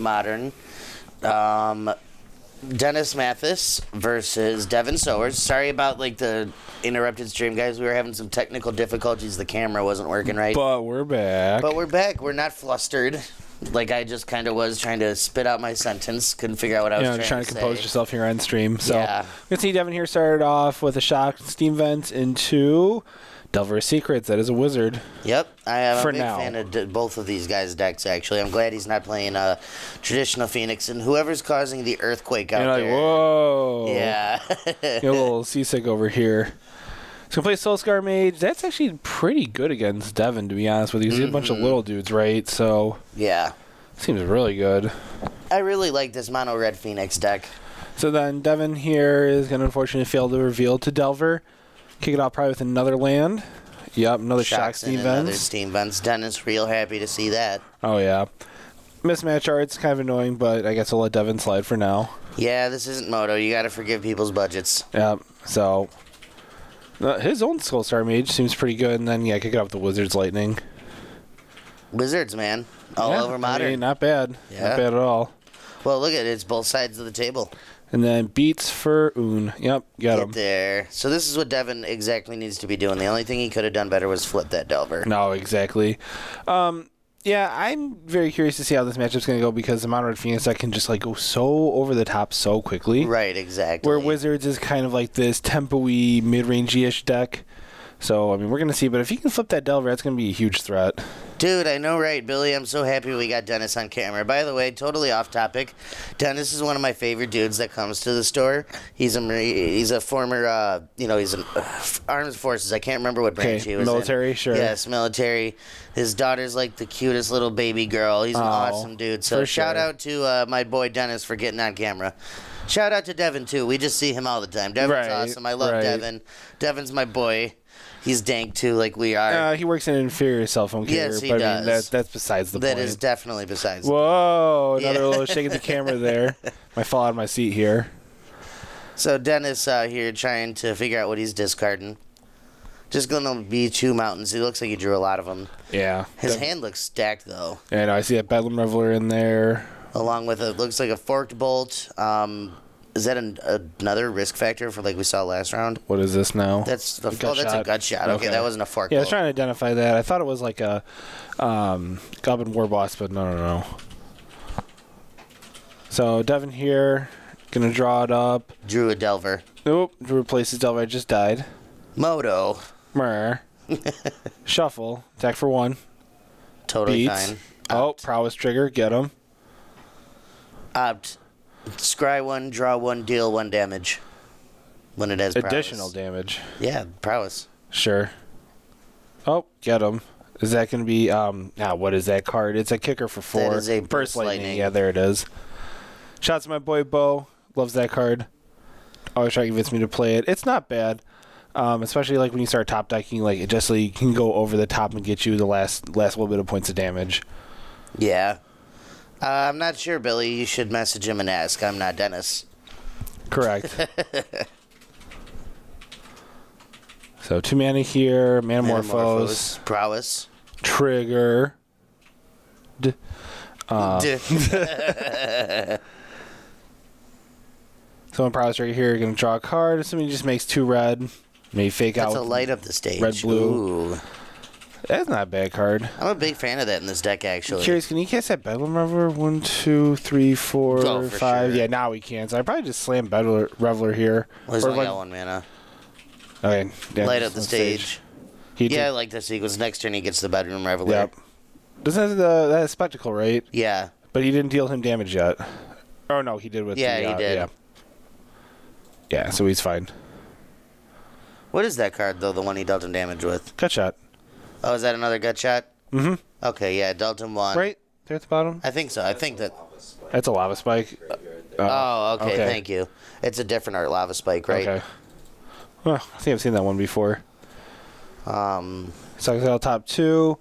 Modern. Dennis Mathis versus Devin Sowers. Sorry about like the interrupted stream, guys. We were having some technical difficulties. The camera wasn't working right. But we're back. We're not flustered. Like I just kind of was trying to spit out my sentence. Couldn't figure out what I was trying to say. Compose yourself here on stream. So yeah. You can see Devin here started off with a shock steam vent into Delver's Secrets. That is a wizard. Yep. I am a big fan of both of these guys' decks, actually. I'm glad he's not playing traditional Phoenix. And whoever's causing the earthquake out there. Whoa. Yeah. Get a little seasick over here. So play Soulscar Mage. That's actually pretty good against Devin, to be honest with you. He's a bunch of little dudes, right? So yeah. Seems really good. I really like this mono red Phoenix deck. So then Devin here is going to unfortunately fail to reveal to Delver. Kick it off probably with another land. Yep, another shock steam vents. Another steam vents. Dennis real happy to see that. Oh, yeah. Mismatch art's kind of annoying, but I guess I'll let Devin slide for now. Yeah, this isn't Moto. You got to forgive people's budgets. Yep, so his own Soulstar Mage seems pretty good, and then, yeah, kick it off with the Wizard's Lightning. Wizards, man. All over Modern. I mean, not bad. Yeah. Not bad at all. Well, look at it. It's both sides of the table. And then beats for Un. Yep, got him. There. So this is what Devin exactly needs to be doing. The only thing he could have done better was flip that Delver. No, exactly. Yeah, I'm very curious to see how this matchup's going to go because the Mono Red Phoenix deck can just like go so over the top so quickly. Right, exactly. Where Wizards is kind of like this tempo-y, mid-range-ish deck. So, I mean, we're going to see. But if he can flip that Delver, that's going to be a huge threat. Dude, I know, right, Billy? I'm so happy we got Dennis on camera. By the way, totally off topic. Dennis is one of my favorite dudes that comes to the store. He's a former, he's an armed forces. I can't remember what branch he was military, in. sure. Yes, military. His daughter's like the cutest little baby girl. He's an awesome dude. So shout out to my boy Dennis for getting on camera. Shout out to Devin, too. We just see him all the time. Devin's awesome. I love Devin. Devin's my boy. He's dank, too, like we are. He works in an inferior cell phone carrier. Yes, he but does. I mean, that's besides the point. That is definitely besides Whoa, another little shake of the camera there. Might fall out of my seat here. So Dennis here trying to figure out what he's discarding. Just going to be 2 mountains. He looks like he drew a lot of them. Yeah. His hand looks stacked, though. Yeah, no, I see a Bedlam Reveler in there. Along with it looks like a Forked Bolt. Is that another risk factor for like we saw last round? What is this now? That's a gut shot. Okay, that wasn't a fork. Yeah, I was trying to identify that. I thought it was like a Goblin War Boss, but no. So Devin here, gonna draw it up. Drew a Delver. Nope, Drew replaces Delver. I just died. Moto. Mer. Shuffle. Attack for 1. Totally Beats. fine. Oh, prowess trigger. Get him. Opt. Scry 1, draw 1, deal 1 damage. When it has prowess. Additional damage. Yeah, prowess. Sure. Oh, get him. Is that going to be, what is that card? It's a kicker for 4. That is a Burst Lightning. Yeah, there it is. Shouts to my boy Bo. Loves that card. Always trying to convince me to play it. It's not bad. Especially like when you start top decking, like it just like, can go over the top and get you the last little bit of points of damage. Yeah. I'm not sure, Billy. You should message him and ask. I'm not Dennis. Correct. So 2 mana here, Manamorphose, prowess, trigger. So in prowess right here, you're gonna draw a card. Assuming he just makes 2 red, maybe fake out. That's a light up the stage. Red blue. Ooh. That's not a bad card. I'm a big fan of that in this deck, actually. I'm curious, can he cast that Bedlam Reveler? 1, 2, 3, 4, 5. Sure. Yeah, now he can. So I probably just slam Bedlam Reveler here. Well, he's only got 1 mana. Okay. Yeah, light up the stage. I like this sequence. Next turn, he gets the Bedroom Reveler. Yep. Doesn't that Spectacle, right? Yeah. But he didn't deal him damage yet. Oh, no, he did with he did. Yeah, so he's fine. What is that card, though, the one he dealt him damage with? Gut shot. Oh, is that another gut shot? Mm-hmm. Okay, yeah, dealt him 1. Right there at the bottom? I think so. I think that... That's a Lava Spike. Okay, thank you. It's a different art Lava Spike, right? Okay. Well, I think I've seen that one before. So top 2.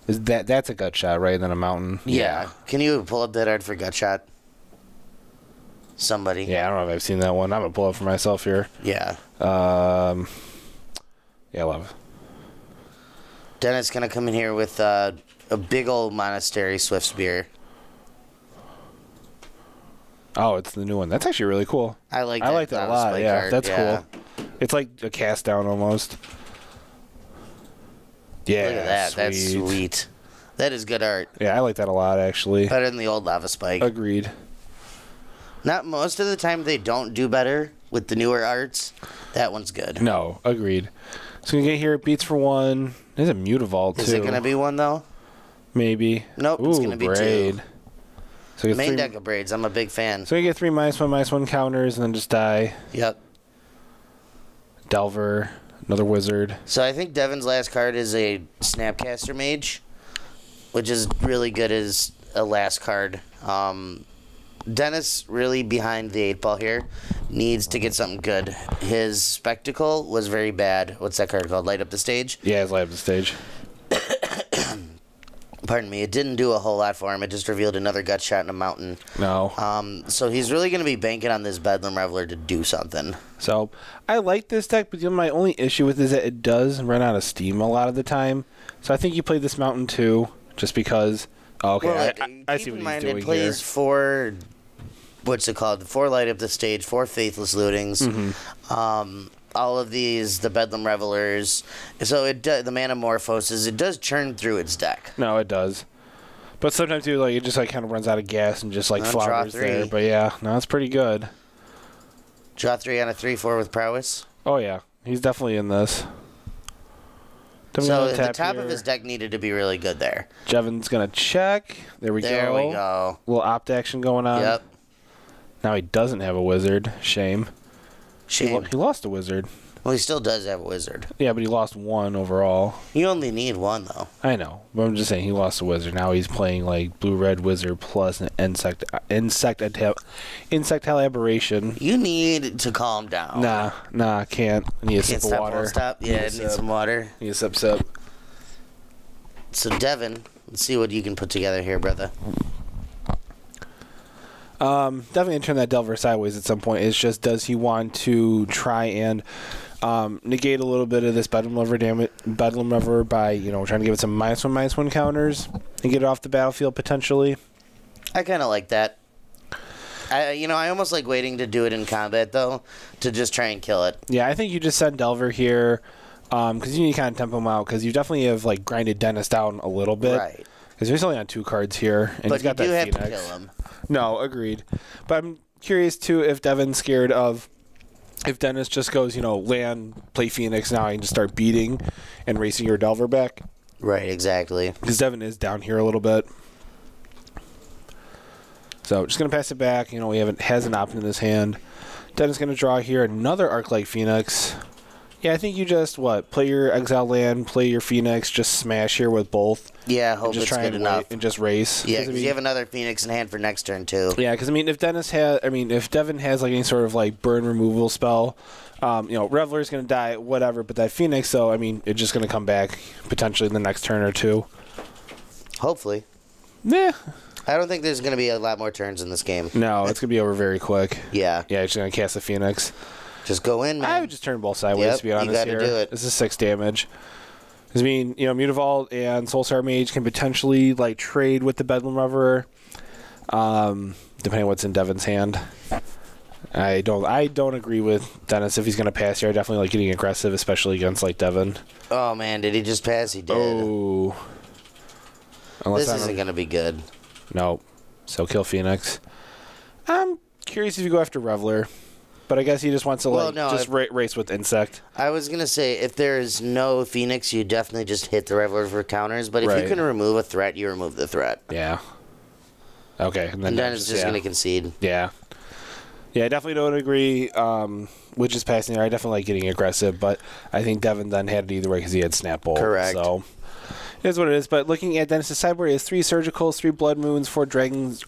That's a gut shot, right? And then a mountain. Yeah. Can you pull up that art for gut shot? Somebody. Yeah, I don't know if I've seen that one. I'm gonna pull up for myself here. Yeah. Yeah, love. Dennis gonna come in here with a big old Monastery Swift Spear. Oh, it's the new one. That's actually really cool. I like that a lot. Yeah, that's cool. It's like a cast down almost. Yeah, look at that. Sweet. That's sweet. That is good art. Yeah, I like that a lot, actually. Better than the old Lava Spike. Agreed. Not most of the time they don't do better with the newer arts. That one's good. No, agreed. So we get here, it beats for 1. There's a Mutavault, too. Is it going to be 1, though? Maybe. Nope, it's going to be braid. 2. So main deck of braids. I'm a big fan. So we get 3 -1/-1 counters and then just die. Yep. Delver, another wizard. So I think Devin's last card is a Snapcaster Mage, which is really good as a last card. Dennis really behind the 8 ball here needs to get something good. His Spectacle was very bad. What's that card called? Light Up the Stage? Yeah, it's Light Up the Stage. Pardon me. It didn't do a whole lot for him. It just revealed another gut shot in a mountain. No. So he's really going to be banking on this Bedlam Reveler to do something. So I like this deck, but my only issue with it is that it does run out of steam a lot of the time. So I think you play this mountain too, just because. Oh, okay, well, I see what he's doing here. It plays 4, what's it called? 4 Light Up the Stage, 4 Faithless Lootings. Mm-hmm. All of these, the Bedlam Revelers. So the Manamorphoses, it does churn through its deck. No, it does. But sometimes it just kind of runs out of gas and just flounders there. But yeah, no, it's pretty good. Draw 3 on a 3/4 with prowess. Oh yeah, he's definitely in this. So the top of his deck needed to be really good there. Devin's gonna check. There we go. There we go. Little opt action going on. Yep. Now he doesn't have a wizard. Shame. Shame. He lost a wizard. Well, he still does have a wizard. Yeah, but he lost 1 overall. You only need 1, though. I know, but I'm just saying he lost a wizard. Now he's playing blue-red wizard plus an insect elaboration. You need to calm down. Nah, can't. I need a sip of water. Stop. Yeah, I need some water. Need a sip. So Devin, let's see what you can put together here, brother. Definitely going to turn that Delver sideways at some point. It's just, does he want to try and negate a little bit of this Bedlam Reveler by, trying to give it some -1/-1 counters and get it off the battlefield potentially? I kind of like that. I almost like waiting to do it in combat, though, to just try and kill it. Yeah, I think you just send Delver here because you need to kind of tempo him out because you definitely have, grinded Dennis down a little bit. Right. Because he's only on 2 cards here, and he's got that Phoenix. But you do have to kill him. No, agreed. But I'm curious, too, if Devin's scared of if Dennis just goes, land, play Phoenix, now I can just start beating and racing your Delver back. Right, exactly. Because Devin is down here a little bit. So just going to pass it back. He has an option in his hand. Dennis going to draw here another Arclight Phoenix. Yeah, I think you just, play your Exile land, play your Phoenix, just smash here with both. Yeah, hope it's good enough. And just race. Yeah, because you have another Phoenix in hand for next turn, too. Yeah, because, if Devin has, any sort of, burn removal spell, Reveler's going to die, whatever, but that Phoenix, though, it's just going to come back potentially in the next turn or 2. Hopefully. Yeah. I don't think there's going to be a lot more turns in this game. No, it's going to be over very quick. Yeah. Yeah, he's going to cast the Phoenix. Just go in, man. I would just turn both sideways, to be honest. You got to do it. This is 6 damage. Because, Mutavault and Soulstar Mage can potentially, trade with the Bedlam Reveler, depending on what's in Devin's hand. I don't agree with Dennis if he's going to pass here. I definitely like getting aggressive, especially against, Devin. Oh, man, did he just pass? He did. Oh. This isn't going to be good. No. So kill Phoenix. I'm curious if you go after Reveler. But I guess he just wants to race with Insect. I was going to say, if there is no Phoenix, you definitely just hit the Reveler for counters. But if you can remove a threat, you remove the threat. Yeah. Okay. And then it's just going to concede. Yeah. Yeah, I definitely don't agree with just passing there. I definitely like getting aggressive. But I think Devin then had it either way because he had Snap Bolt. Correct. So it is what it is. But looking at Dennis' sideboard, he has 3 Surgicals, 3 Blood Moons, 4 Dragon's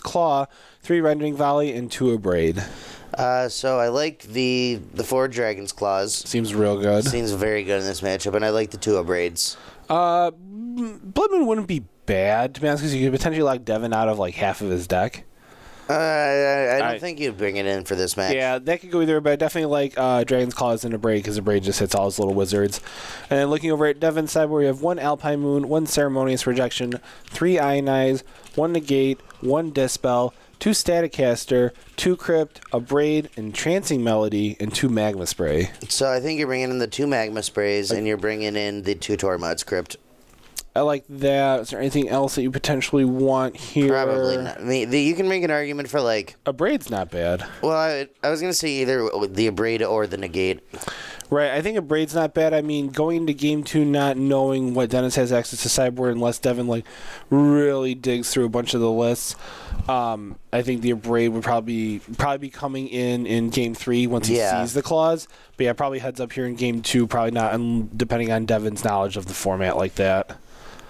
Claw, 3 Rendering Volley, and 2 Abrade. So I like the 4 Dragon's Claws. Seems real good. Seems very good in this matchup, and I like the 2 Abrades. Blood Moon wouldn't be bad, to be honest, because you could potentially lock Devin out of half of his deck. I don't think you'd bring it in for this match. Yeah, that could go either, but I definitely like Dragon's Claws and Abrade because Abrade just hits all his little wizards. And then looking over at Devin's sideboard, we have 1 Alpine Moon, 1 Ceremonious Rejection, 3 Ionize, 1 Negate, 1 Dispel, 2 Staticaster, 2 Crypt, a Braid, Entrancing Melody, and 2 Magma Spray. So I think you're bringing in the 2 Magma Sprays, and you're bringing in the 2 Tormod's Crypt. I like that. Is there anything else that you potentially want here? Probably not. I mean, you can make an argument for, like... A Braid's not bad. Well, I was going to say either the Abrade or the Negate. Right, I think a Braid's not bad. I mean, going into Game 2 not knowing what Dennis has access to sideboard unless Devin, like, really digs through a bunch of the lists, I think the Abrade would probably be coming in Game 3 once he sees the clause. But yeah, probably heads up here in Game 2, probably not, depending on Devin's knowledge of the format like that.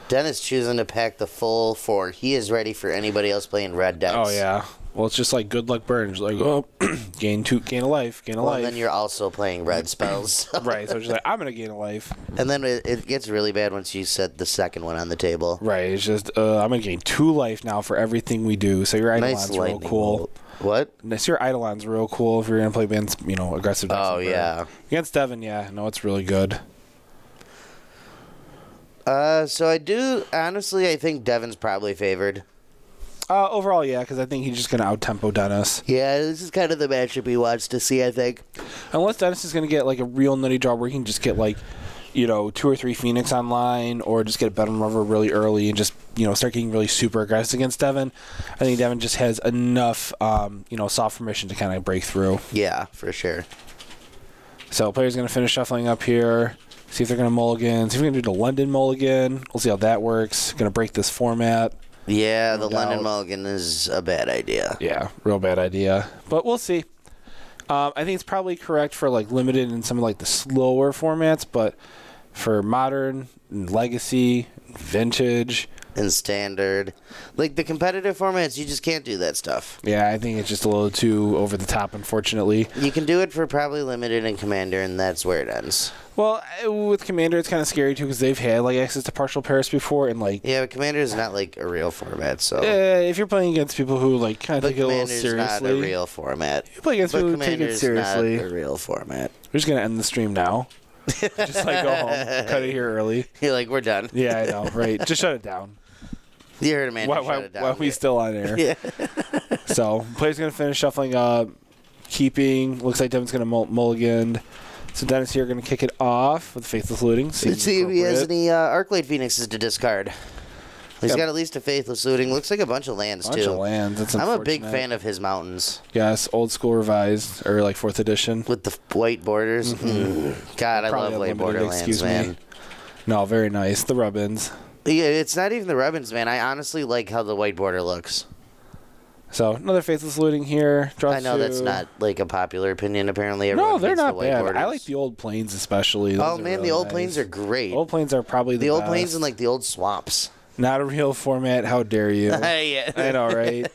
Dennis choosing to pack the full 4. He is ready for anybody else playing red decks. Oh, yeah. Well, it's just like Good Luck Burns. Like, oh, gain a life. And then you're also playing red spells. Right, so it's just like, I'm going to gain a life. And then it gets really bad once you set the second one on the table. Right, it's just, I'm going to gain 2 life now for everything we do. So your Eidolon's real cool. Bolt. What? So your Eidolon's real cool if you're going to play against, aggressive decks. Oh, yeah. Against Devin, yeah. No, it's really good. So I think Devin's probably favored. Overall, yeah, because I think he's just going to out-tempo Dennis. Yeah, this is kind of the matchup he wants to see, I think. Unless Dennis is going to get, like, a real nutty draw where he can just get, like, 2 or 3 Phoenix online or just get a Bedlam Rover really early and just, start getting really super aggressive against Devin. I think Devin just has enough, soft permission to kind of break through. Yeah, for sure. So player's going to finish shuffling up here. See if they're going to mulligan. See if we're going to do the London mulligan. We'll see how that works. Going to break this format. Yeah, the London mulligan is a bad idea. Yeah, real bad idea. But we'll see. I think it's probably correct for like limited in some of like the slower formats, but for modern, and legacy, vintage, and standard, like the competitive formats, you just can't do that stuff. Yeah, I think it's just a little too over the top, unfortunately. You can do it for probably limited and commander, and that's where it ends. Well, with Commander, it's kind of scary, too, because they've had, like, access to partial Paris before, and, like... Yeah, but Commander is not, like, a real format, so... if you're playing against people who, like, kind of take it a little seriously... Commander's not a real format. You play against people who take it seriously. Not a real format. We're just going to end the stream now. Just, like, go home. Cut it here early. You're like, we're done. Yeah, I know, right. Just shut it down. You heard Amanda shut it down. Why are we still on air? Yeah. So, player's going to finish shuffling up. Keeping. Looks like Devin's going to mulligan. So Dennis here going to kick it off with Faithless Looting. Let's see if he has any Arclight Phoenixes to discard. He's got at least a Faithless Looting. Looks like a bunch of lands, too. That's I'm a big fan of his mountains. Yes, old school revised, or like 4th edition. With the white borders. God, I love white border lands, man. No, very nice. The rubbins. Yeah, it's not even the rubbins, man. I honestly like how the white border looks. So, another Faithless Looting here. I know that's not, like, a popular opinion, apparently. No, they're not bad. Borders. I like the old plains especially. Those man, the old plains are great. Old plains are probably the old best. Plains and, like, the old swamps. Not a real format. How dare you? Yeah. I know, right?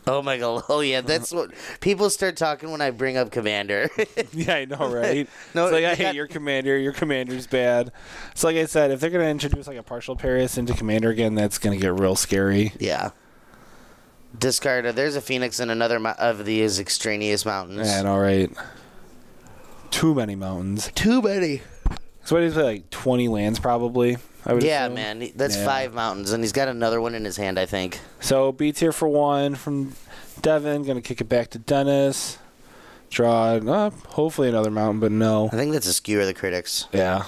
Oh, my God. Oh, yeah. That's what people start talking when I bring up Commander. Yeah, I know, right? No, it's like, I hate your Commander. Your Commander's bad. So, like I said, if they're going to introduce, like, a partial Paris into Commander again, that's going to get real scary. Yeah. Discard. There's a Phoenix in another of these extraneous mountains. Yeah, I know, right? Too many mountains. Too many. So what do you play, like 20 lands probably? I would assume? Man. That's 5 mountains, and he's got another one in his hand, I think. So beats here for 1 from Devin. Going to kick it back to Dennis. Draw, hopefully another mountain, but no. I think that's a skewer of the critics. Yeah.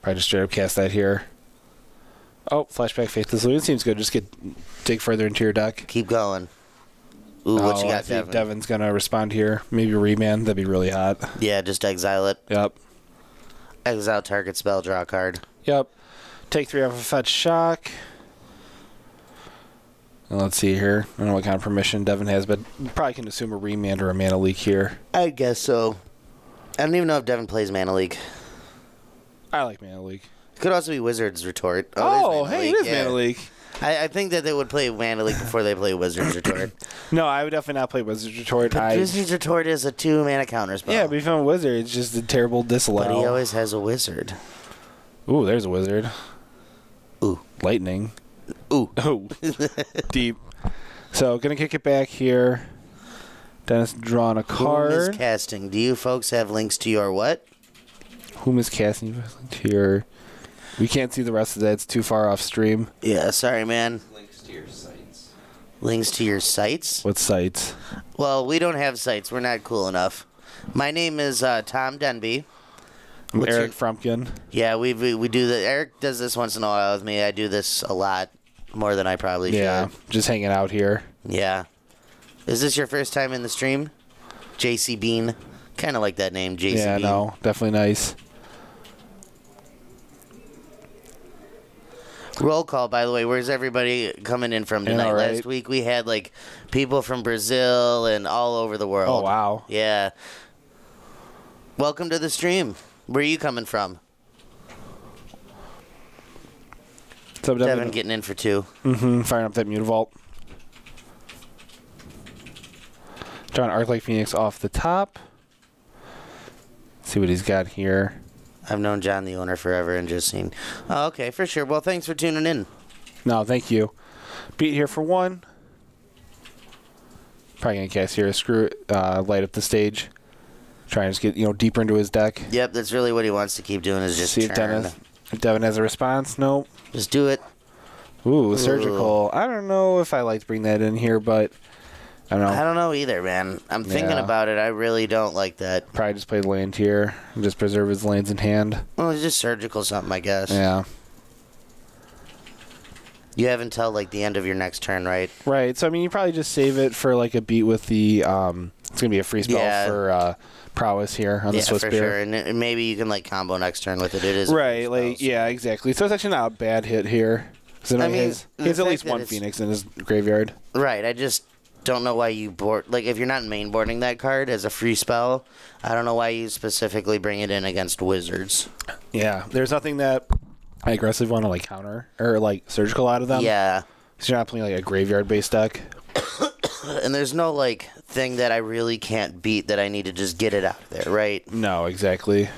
Probably just straight up cast that here. Oh, flashback Faithless Looting seems good. Just dig further into your deck. Keep going. Ooh, what you got, Devin? Devin's going to respond here. Maybe remand. That'd be really hot. Yeah, just exile it. Yep. Exile target spell, draw a card. Yep. Take 3 off of Fetch Shock. And let's see here. I don't know what kind of permission Devin has, but you probably can assume a remand or a mana leak here. I guess so. I don't even know if Devin plays mana leak. I like mana leak. Could also be Wizard's Retort. Oh hey, it is mana leak. I think that they would play mana leak before they play Wizard's Retort. No, I would definitely not play Wizard's Retort. But Wizard's Retort is a 2 mana counter spell. Yeah, but if I'm a wizard, it's just a terrible disallow. But he always has a wizard. Ooh, there's a wizard. Ooh. Lightning. Ooh. Oh. Deep. So, gonna kick it back here. Dennis drawing a card. Whom is casting? Do you folks have links to your what? Whom is casting? To your... We can't see the rest of that. It's too far off stream. Yeah, sorry, man. Links Links to your sites? What sites? Well, we don't have sites. We're not cool enough. My name is Tom Denby. I'm Eric Frumpkin. Yeah, we do that. Eric does this once in a while with me. I do this a lot more than I probably should. Yeah, just hanging out here. Yeah. Is this your first time in the stream? JC Bean. Kind of like that name, JC Bean. Yeah, no, definitely nice. Roll call, by the way. Where's everybody coming in from tonight? Right. Last week we had like people from Brazil and all over the world. Oh, wow. Yeah. Welcome to the stream. Where are you coming from? So Devin getting in for 2. Firing up that Mutavault. Drawing Arclight Phoenix off the top. See what he's got here. I've known John, the owner, forever and just seen. Oh, okay, for sure. Well, thanks for tuning in. No, thank you. Beat here for 1. Probably going to cast here a screw, light up the stage. Try and just get, deeper into his deck. Yep, that's really what he wants to keep doing is just see turn. If Devin has a response. Nope. Just do it. Ooh, surgical. I don't know if I like to bring that in here, but I don't know. I don't know either, man. I'm thinking about it. I really don't like that. Probably just play land here and just preserve his lands in hand. Well, it's just surgical something, I guess. Yeah. You have until, like, the end of your next turn, right? Right. So, I mean, you probably just save it for, like, a beat with the, it's going to be a free spell for prowess here on the Swiss for Bear. sure. And maybe you can, like, combo next turn with it. It is right. Like, yeah, exactly. So, it's actually not a bad hit here. Because he has at least one Phoenix in his graveyard. Right. I just don't know why you board. Like, if you're not main boarding that card as a free spell, I don't know why you specifically bring it in against wizards. Yeah. There's nothing that I aggressively want to, like, counter or, like, surgical out of them. Yeah. Because you're not playing, like, a graveyard-based deck. And there's no, like, thing that I really can't beat that I need to just get it out there, right? No, exactly.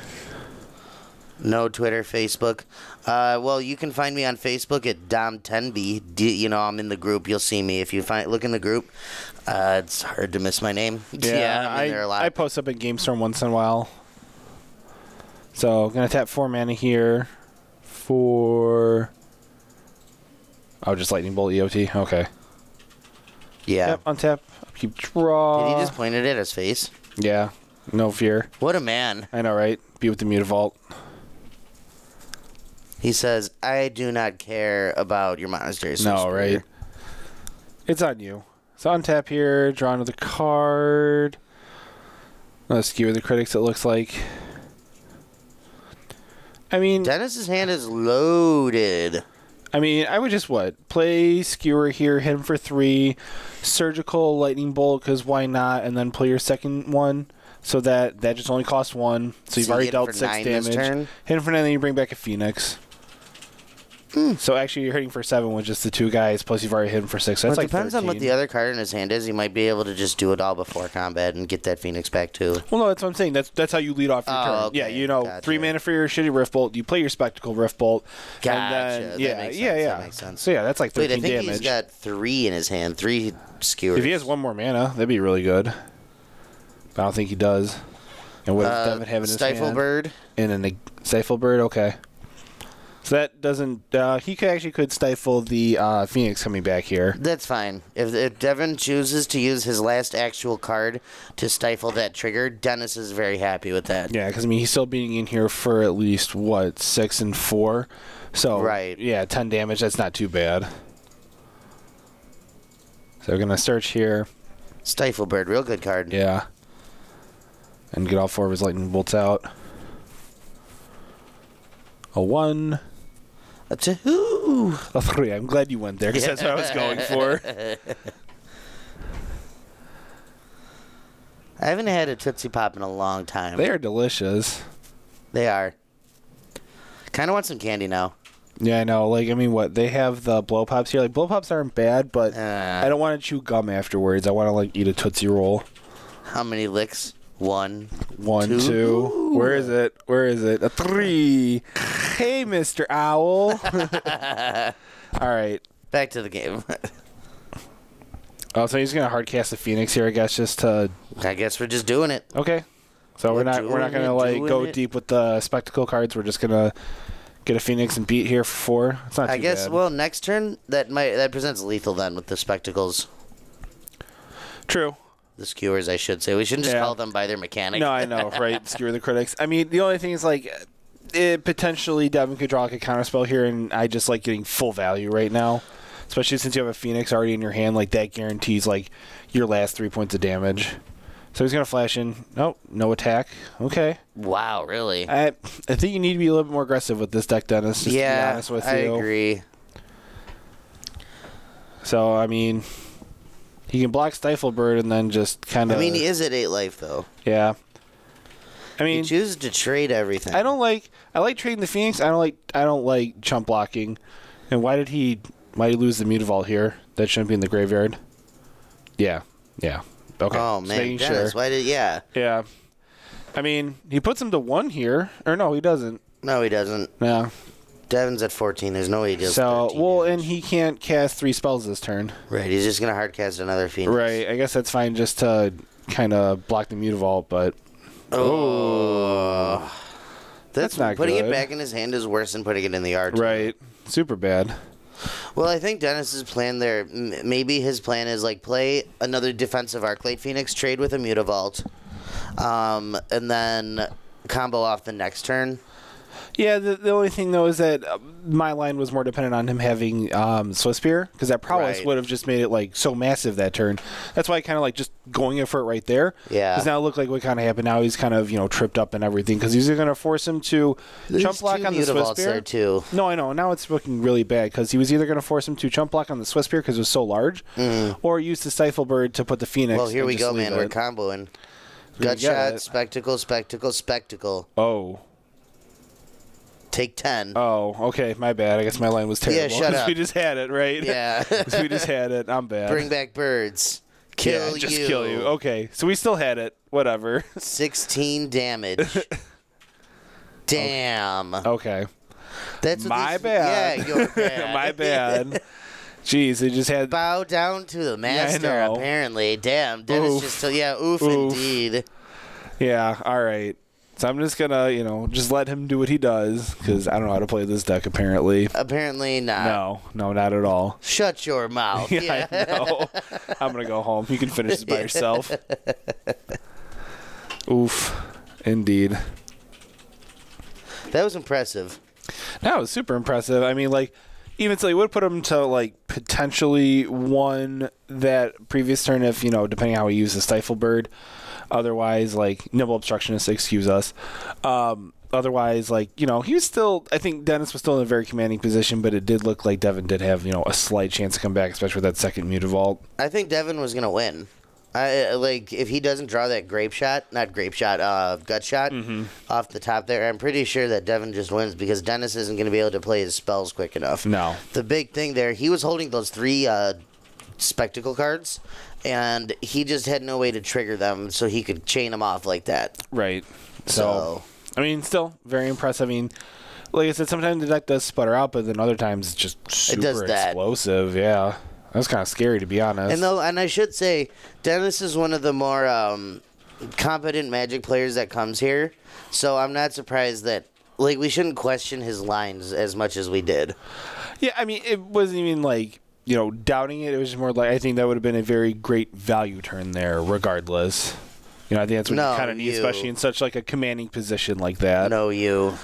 No Twitter, Facebook. Well, you can find me on Facebook at Dom10B. I'm in the group. You'll see me if you look in the group. It's hard to miss my name. Yeah, I'm in there a lot. I post up at GameStorm once in a while. So I'm gonna tap 4 mana here for. Oh, just Lightning Bolt EOT. Okay. Yeah. Yep, untap. Keep draw. Did he just point it at his face? Yeah. No fear. What a man. I know, right? Be with the Mutavault. He says, I do not care about your monasteries. No, right? It's on you. So untap here, draw another card. Let's skewer the critics, it looks like. I mean... Dennis's hand is loaded. I mean, I would just, play Skewer here, hit him for 3, Surgical Lightning Bolt, because why not, and then play your second one, so that just only costs 1, so you've already dealt 6 damage. Hit him for 9, then you bring back a Phoenix. So actually, you're hitting for 7 with just the 2 guys, plus you've already hit him for 6. So that's like 13. Depends on what the other card in his hand is. He might be able to just do it all before combat and get that Phoenix back, too. Well, no, that's what I'm saying. That's how you lead off your turn. Okay. Yeah, Gotcha. 3 mana for your shitty Rift Bolt. You play your Spectacle Rift Bolt. Gotcha. And then, That makes sense. That makes sense. So, yeah, that's like 13 damage. Wait, I think damage. he's got 3 in his hand. 3 skewers. If he has 1 more mana, that'd be really good. But I don't think he does. And what does Devin have in his hand? Stifle Bird. And a Stifle Bird, okay. So that doesn't... he could stifle the Phoenix coming back here. That's fine. If Devin chooses to use his last actual card to stifle that trigger, Dennis is very happy with that. Yeah, because, I mean, he's still being in here for at least, 6 and 4? So, right. Yeah, 10 damage, that's not too bad. So we're going to search here. Stifle Bird, real good card. Yeah. And get all 4 of his lightning bolts out. A 1. A 2. A 3. I'm glad you went there because that's what I was going for. I haven't had a Tootsie Pop in a long time. They are delicious. They are. Kind of want some candy now. Yeah, I know. Like, I mean, they have the Blow Pops here. Like, Blow Pops aren't bad, but I don't want to chew gum afterwards. I want to, like, eat a Tootsie Roll. How many licks? 1, 2. Where is it? A 3. Hey, Mr. Owl. All right. Back to the game. Oh, so he's gonna hard cast the Phoenix here, I guess, just to. I guess we're just doing it. Okay. So we're not gonna like go deep with the spectacle cards. We're just gonna Get a Phoenix and beat here for 4. It's not too bad. Well, next turn, that presents lethal then with the spectacles. True. The skewers, I should say. We shouldn't just call them by their mechanic. No, I know, right? Skewer the critics. I mean, the only thing is, like, potentially Devin could draw like a counterspell here, and I just like getting full value right now. Especially since you have a Phoenix already in your hand, like that guarantees like your last 3 points of damage. So he's gonna flash in. Nope, no attack. Okay. Wow, really? I think you need to be a little bit more aggressive with this deck, Dennis. Just to be honest with you. I agree. So I mean, he can block Stifle Bird and then just kind of. I mean, he is at 8 life though. Yeah. I mean, he chooses to trade everything. I like trading the Phoenix. I don't like chump blocking. And why did he lose the Mutavault here? That shouldn't be in the graveyard. Yeah. Okay. Oh man, Dennis, sure. why did? Yeah. Yeah. I mean, he puts him to 1 here, or no, he doesn't. No, he doesn't. Yeah. Devin's at 14. There's no way he does. So and he can't cast 3 spells this turn. Right. He's just gonna hard cast another Phoenix. Right. I guess that's fine, just to kind of block the Mutavault, but. Oh. That's not putting good. It back in his hand is worse than putting it in the yard. Right. Super bad. Well, I think Dennis's plan there, maybe his plan is like play another defensive Arclight Phoenix, trade with a Mutavault, and then combo off the next turn. Yeah, the only thing, though, is that my line was more dependent on him having Swiftspear, because that prowess would have just made it, like, so massive that turn. That's why I kind of, like, just going in for it right there. Yeah. Because now it looked like what kind of happened. Now he's kind of, tripped up and everything, because he's going to force him to chump block on the Swiftspear. There too. No, I know. Now it's looking really bad, because he was either going to force him to chump block on the Swiftspear because it was so large, or use the Stifle Bird to put the Phoenix. Well, here we go, man. We're comboing. Gutshot, Spectacle, Spectacle, Spectacle. Oh. Take 10. Oh, okay. My bad. I guess my line was terrible. Yeah, shut up. We just had it, right? Yeah. We just had it. I'm bad. Bring back birds. Kill you. Just kill you. Okay. So we still had it. Whatever. 16 damage. Damn. Okay. That's my bad. Yeah, you're bad. My bad. Jeez, it just had... Bow down to the master, apparently. Damn. Dennis just... oof, indeed. Yeah, all right. So I'm just going to, just let him do what he does, because I don't know how to play this deck, apparently. Apparently not. No, not at all. Shut your mouth. Yeah, I know. I'm going to go home. You can finish this by yourself. Oof. Indeed. That was impressive. That was super impressive. I mean, like, even so, you would put him to, like, potentially 1 that previous turn if, depending how he used the Stifle Bird. Otherwise, like, Nimble Obstructionist, excuse us. Otherwise, like, he was still, I think Dennis was still in a very commanding position, but it did look like Devin did have, a slight chance to come back, especially with that second Mutavault. I think Devin was going to win. If he doesn't draw that gut shot off the top there, I'm pretty sure that Devin just wins because Dennis isn't going to be able to play his spells quick enough. No. The big thing there, he was holding those 3 Spectacle cards, and he just had no way to trigger them so he could chain them off like that. Right. So I mean, still very impressive. I mean, like I said, sometimes the deck does sputter out, but then other times it's just super explosive. Yeah. That's kind of scary, to be honest. And I should say, Dennis is one of the more competent Magic players that comes here, so I'm not surprised that we shouldn't question his lines as much as we did. Yeah, I mean, it wasn't even doubting it. It was just more like I think that would have been a very great value turn there, regardless. I think that's what you kind of need, especially in such like a commanding position like that. No, you.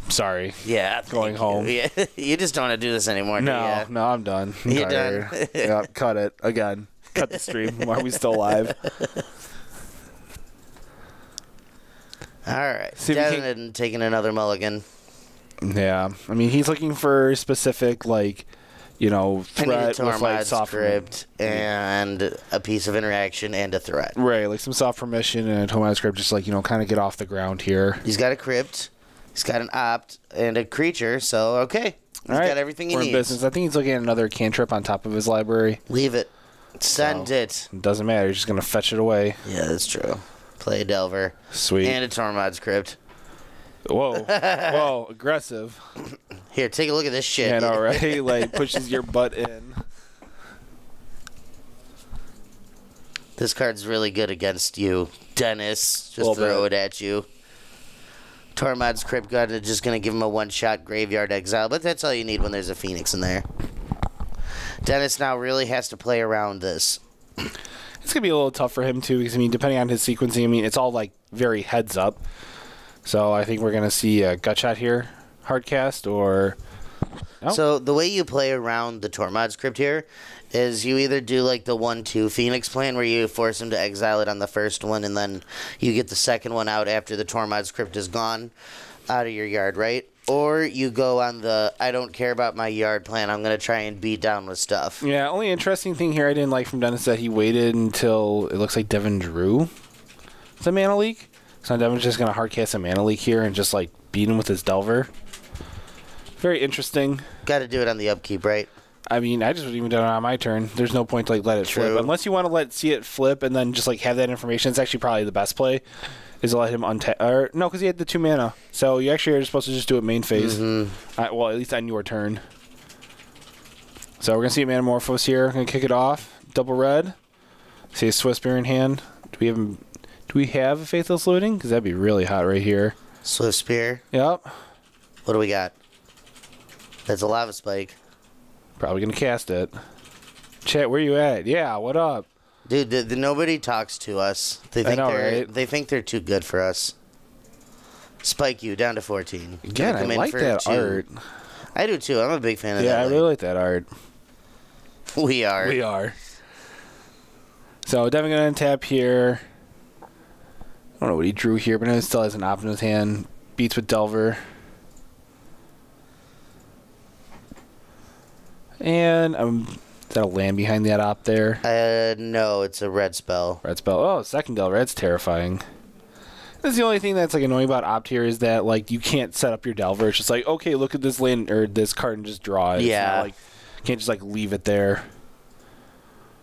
Sorry. Yeah. Going home. Yeah. You just don't want to do this anymore, do you? No, I'm done. You're done? Yeah, cut it. Again. Cut the stream. Why are we still live? All right. Devin taking another mulligan. Yeah. I mean, he's looking for specific, threat with like soft script and a piece of interaction and a threat. Right. Like some soft permission and a Tomad script, just kind of get off the ground here. He's got a crypt. He's got an opt and a creature, so okay. He's got everything he needs. We're in business. I think he's looking at another cantrip on top of his library. Leave it. Send it. It doesn't matter. He's just going to fetch it away. Yeah, that's true. Play a Delver. Sweet. And a Tormod's Crypt. Whoa. Whoa, aggressive. Here, take a look at this shit. Yeah, all right. Like, pushes your butt in. This card's really good against you, Dennis. Just throw it at you. Tormod's Crypt God is just going to give him a one-shot Graveyard Exile, but that's all you need when there's a Phoenix in there. Dennis now really has to play around this. It's going to be a little tough for him, too, because, I mean, depending on his sequencing, I mean, it's all, like, very heads up. So I think we're going to see a gut shot here, hardcast, or... Oh. So the way you play around the Tormod's Crypt here is you either do, like, the 1-2 Phoenix plan where you force him to exile it on the first one, and then you get the second one out after the Tormod's Crypt is gone out of your yard, right? Or you go on the, I don't care about my yard plan, I'm going to try and beat down with stuff. Yeah, only interesting thing here I didn't like from Dennis is that he waited until it looks like Devin drew the Mana Leak. So Devin's just going to hardcast a Mana Leak here and just, like, beat him with his Delver. Very interesting. Got to do it on the upkeep, right? I mean, I just would even do it on my turn. There's no point to, like, let it flip. Unless you want to see it flip and then just, like, have that information. It's actually probably the best play. Is to let him untap. Or no, because he had the 2 mana. So you actually are supposed to just do it main phase. Mm-hmm. Well, at least on your turn. So we're going to see a Manamorphose here. Going to kick it off. Double red. See a Swiss Spear in hand. Do we have a Faithless Looting? Because that'd be really hot right here. Swift Spear. Yep. What do we got? That's a Lava Spike. Probably going to cast it. Chat, where you at? Yeah, what up? Dude, nobody talks to us. They think they think they're too good for us. Spike you down to 14. Again, I like that art. I do too. I'm a big fan of that. Yeah, I really like that art. We are. We are. So Devin going to untap here. I don't know what he drew here, but he still has an op in his hand. Beats with Delver. And is that a land behind that op there? No, it's a red spell. Red spell. Oh, second Delver. That's terrifying. That's the only thing that's, like, annoying about opt here is that, like, you can't set up your Delver. It's just like, okay, look at this land or this card and just draw it. Yeah. It's not like, you can't just, like, leave it there.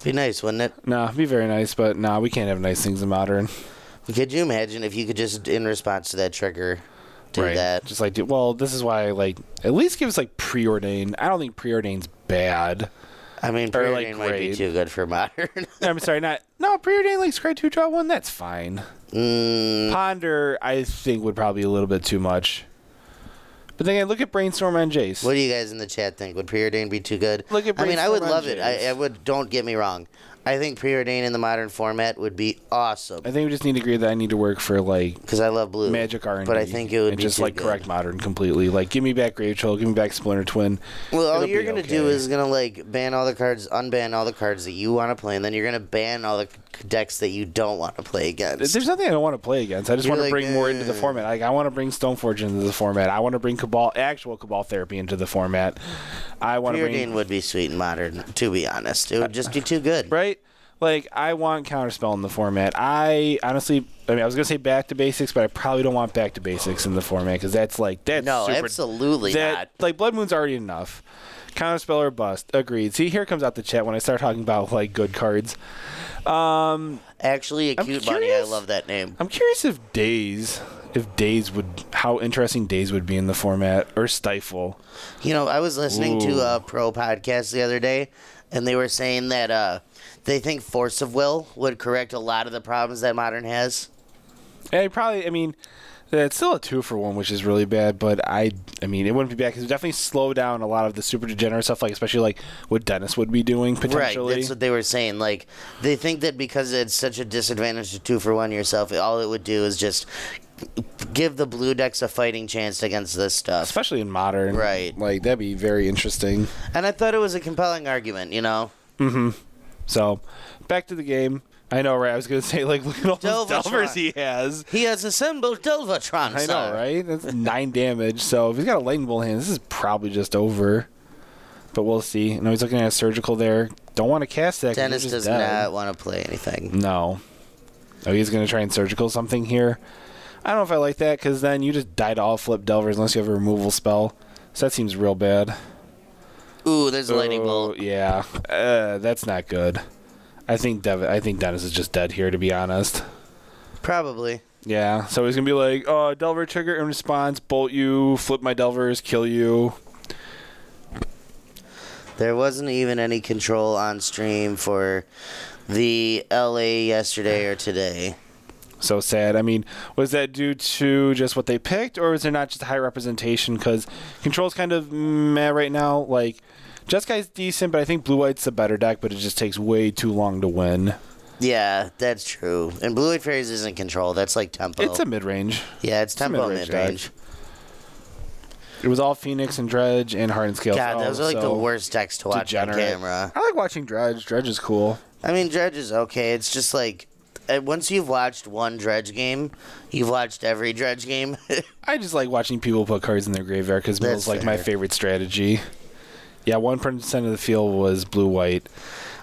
Be nice, wouldn't it? No, it'd be very nice, but no, we can't have nice things in Modern. Could you imagine if you could just, in response to that trigger, do that? Just like, well, this is why, like, at least give us, like, Preordain. I don't think Preordain's bad. I mean, Preordain might be too good for Modern. I'm sorry, Preordain, like, scry 2, draw 1, that's fine. Ponder, I think, would probably be a little bit too much. But then again, look at Brainstorm on Jace. What do you guys in the chat think? Would Preordain be too good? Look at Brainstorm I would love Jace. it. I would. Don't get me wrong. I think Preordain in the Modern format would be awesome. I think we just need to agree that I need to work for, like... Because I love blue. Magic R&D. But I think it would be just, too like, good. correct Modern completely. Like, give me back Grave Troll, give me back Splinter Twin. Well, all you're going to do is going to, like, ban all the cards, unban all the cards that you want to play, and then you're going to ban all the decks that you don't want to play against. There's nothing I don't want to play against. I just want to bring more into the format. Like, I want to bring Stoneforge into the format. I want to bring actual Cabal Therapy into the format. Preordain would be sweet in Modern, to be honest. It would just be too good. Right? Like, I want Counterspell in the format. I honestly, I was going to say Back to Basics, but I probably don't want Back to Basics in the format because that's no, super, absolutely not. Like, Blood Moon's already enough. Counterspell or bust. Agreed. See, here comes out the chat when I start talking about, like, good cards. Actually, a cute bunny. I love that name. I'm curious how interesting Days would be in the format, or Stifle. You know, I was listening to a pro podcast the other day, and they were saying that they think Force of Will would correct a lot of the problems that Modern has. It's still a 2-for-1, which is really bad, but it wouldn't be bad because it would definitely slow down a lot of the super degenerate stuff, like especially like what Dennis would be doing potentially. Right, that's what they were saying. Like, they think that because it's such a disadvantage to 2-for-1 yourself, all it would do is just give the blue decks a fighting chance against this stuff. Especially in Modern. Right. Like, that'd be very interesting. And I thought it was a compelling argument, you know? Mm-hmm. So, back to the game. I know, right? I was going to say, like, look at all those Delvers he has. He has assembled Delvatron, I know, right? That's 9 damage. So, if he's got a Lightning Bolt hand, this is probably just over. But we'll see. No, he's looking at a Surgical there. Don't want to cast that. Dennis does not want to play anything. No. Oh, he's going to try and Surgical something here. I don't know if I like that, because then you just die to all flip Delvers unless you have a removal spell. So that seems real bad. Ooh, there's a Lightning Bolt. Yeah. That's not good. I think Dennis is just dead here, to be honest. Probably. Yeah. So he's going to be like, oh, Delver trigger in response, bolt you, flip my Delvers, kill you. There wasn't even any control on stream for the LA yesterday or today. so sad. I mean, was that due to just what they picked, or was there not just a high representation? Because Control's kind of meh right now. Like, Jeskai decent, but I think Blue-White's the better deck, but it just takes way too long to win. Yeah, that's true. And Blue-White Fairies isn't Control. That's like Tempo. It's a mid-range. Yeah, it's Tempo mid-range. It was all Phoenix and Dredge and Hardened Scale. God, those are like the worst decks to watch on camera. I like watching Dredge. Dredge is cool. I mean, Dredge is okay. It's just like, once you've watched one Dredge game, you've watched every Dredge game. I just like watching people put cards in their graveyard because Mill's like my favorite strategy. Yeah, 1% of the field was Blue-White.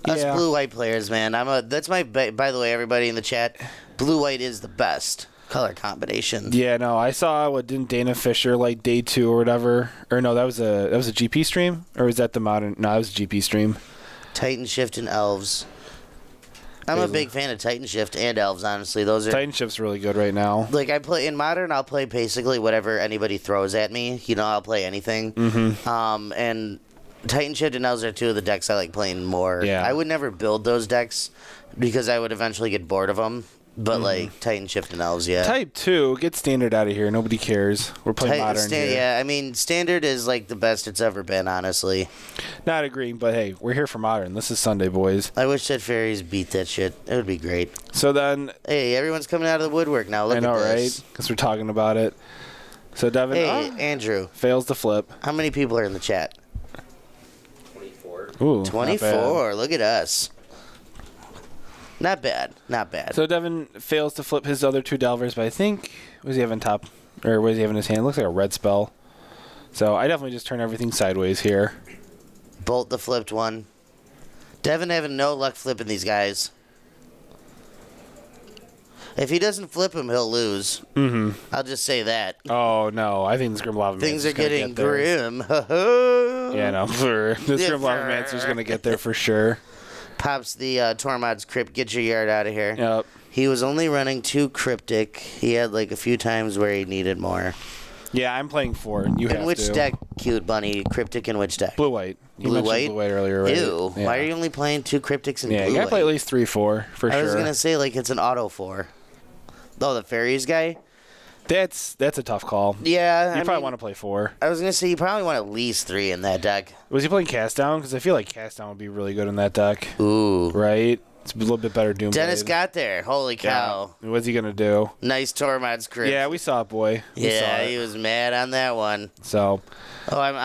Us Blue-White players, man. That's my. By the way, everybody in the chat, Blue-White is the best color combination. Yeah, no, I saw didn't Dana Fisher like day 2 or whatever, or no, that was a GP stream, or was that the modern? No, that was a GP stream. Titan Shift and Elves. I'm a big fan of Titan Shift and Elves, honestly. Those are Titan Shift's really good right now. Like, I play in Modern, I'll play basically whatever anybody throws at me. You know, I'll play anything. Mm-hmm. And Titan Shift and Elves are two of the decks I like playing more. Yeah. I would never build those decks because I would eventually get bored of them. But, like, Titan Shift and Elves, yeah. Type 2, get Standard out of here. Nobody cares. We're playing Modern here. Yeah, I mean, Standard is, like, the best it's ever been, honestly. Not agreeing, but, hey, we're here for Modern. This is Sunday, boys. I wish that Fairies beat that shit. It would be great. So then... Hey, everyone's coming out of the woodwork now. Look at this. I know, right? Because we're talking about it. So, Devin... Hey, Andrew. Fails to flip. How many people are in the chat? 24. Ooh, 24. Look at us. Not bad. Not bad. So Devin fails to flip his other 2 Delvers, but I think... What does he have on top? Or what does he have in his hand? It looks like a red spell. So I definitely just turn everything sideways here. Bolt the flipped one. Devin having no luck flipping these guys. If he doesn't flip him, he'll lose. Mm-hmm. I'll just say that. Oh, no. I think this Grim Lava Things are getting grim. Yeah, no. This Grim Lava Mancer's going to get there for sure. Pops the Tormod's Crypt. Get your yard out of here. Yep. He was only running 2 Cryptic. He had like a few times where he needed more. Yeah, I'm playing 4. You have to. In which deck, Cute Bunny? Cryptic in which deck? Blue-White. Blue-White? Blue-White earlier, right? Ew. Yeah. Why are you only playing 2 Cryptics in Blue-White? Yeah, you gotta play at least 3-4 for sure. I was going to say, like, it's an auto 4. Oh, the Fairies guy? That's a tough call. Yeah. You probably want to play 4. I was going to say you probably want at least 3 in that deck. Was he playing Cast Down? Because I feel like Cast Down would be really good in that deck. Ooh. Right? It's a little bit better Doomblade. Dennis got there. Holy cow. Yeah. What's he going to do? Nice Tormod's Crypt. Yeah, we saw it, boy. He was mad on that one. So. Oh, I'm out.